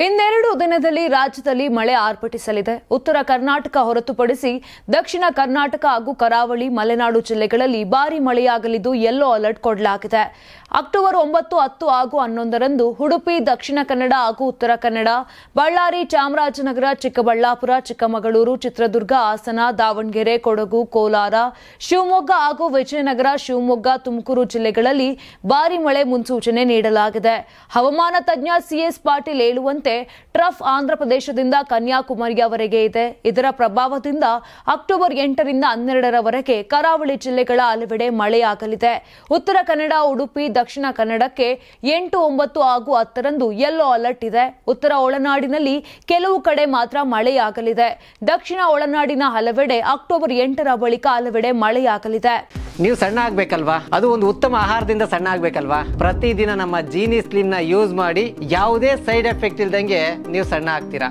ಇನ್ನೆರಡು ದಿನದಲ್ಲಿ ರಾಜ್ಯದಲ್ಲಿ ಮಳೆ ಆರ್ಭಟಿಸಲಿದೆ. ಉತ್ತರ ಕರ್ನಾಟಕ ಹೊರತುಪಡಿಸಿ ದಕ್ಷಿಣ ಕರ್ನಾಟಕ ಹಾಗೂ ಕರಾವಳಿ ಮಲೆನಾಡು ಜಿಲ್ಲೆಗಳಲ್ಲಿ ಭಾರೀ ಮಳೆಯಾಗಲಿದ್ದು ಯೆಲ್ಲೋ ಅಲರ್ಟ್ ಕೊಡಲಾಗಿದೆ. ಅಕ್ಟೋಬರ್ 9, 10 ಹಾಗೂ 11ರಂದು ಉಡುಪಿ, ದಕ್ಷಿಣ ಕನ್ನಡ ಹಾಗೂ ಉತ್ತರ ಕನ್ನಡ, ಬಳ್ಳಾರಿ, ಚಾಮರಾಜನಗರ, ಚಿಕ್ಕಬಳ್ಳಾಪುರ, ಚಿಕ್ಕಮಗಳೂರು, ಚಿತ್ರದುರ್ಗ, ಹಾಸನ, ದಾವಣಗೆರೆ, ಕೊಡಗು, ಕೋಲಾರ, ಶಿವಮೊಗ್ಗ ಹಾಗೂ ವಿಜಯನಗರ, ಶಿವಮೊಗ್ಗ, ತುಮಕೂರು ಜಿಲ್ಲೆಗಳಲ್ಲಿ ಭಾರೀ ಮಳೆ ಮುನ್ಸೂಚನೆ ನೀಡಲಾಗಿದೆ. ಹವಾಮಾನ ತಜ್ಞ ಸಿಎಸ್ ಪಾಟೀಲ್ ಹೇಳುವಂತೆ ಟ್ರಫ್ ಆಂಧ್ರಪ್ರದೇಶದಿಂದ ಕನ್ಯಾಕುಮಾರಿಯವರೆಗೆ ಇದೆ. ಇದರ ಪ್ರಭಾವದಿಂದ ಅಕ್ಟೋಬರ್ 8ರಿಂದ 12ರವರೆಗೆ ಕರಾವಳಿ ಜಿಲ್ಲೆಗಳ ಹಲವೆಡೆ ಮಳೆಯಾಗಲಿದೆ. ಉತ್ತರ ಕನ್ನಡ, ಉಡುಪಿ, ದಕ್ಷಿಣ ಕನ್ನಡಕ್ಕೆ 8, 9 ಹಾಗೂ 10ರಂದು ಯೆಲ್ಲೋ ಅಲರ್ಟ್ ಇದೆ. ಉತ್ತರ ಒಳನಾಡಿನಲ್ಲಿ ಕೆಲವು ಕಡೆ ಮಾತ್ರ ಮಳೆಯಾಗಲಿದೆ. ದಕ್ಷಿಣ ಒಳನಾಡಿನ ಹಲವೆಡೆ ಅಕ್ಟೋಬರ್ 8ರ ಬಳಿಕ ಹಲವೆಡೆ ಮಳೆಯಾಗಲಿದೆ. ನೀವು ಸಣ್ಣ ಆಗ್ಬೇಕಲ್ವಾ? ಅದು ಒಂದು ಉತ್ತಮ ಆಹಾರದಿಂದ ಸಣ್ಣ ಆಗ್ಬೇಕಲ್ವಾ? ಪ್ರತಿದಿನ ನಮ್ಮ ಜೀನಿ ಸ್ಲಿಮ್ ನ ಯೂಸ್ ಮಾಡಿ ಯಾವುದೇ ಸೈಡ್ ಎಫೆಕ್ಟ್ ಇಲ್ದಂಗೆ ನೀವು ಸಣ್ಣ ಆಗ್ತೀರಾ.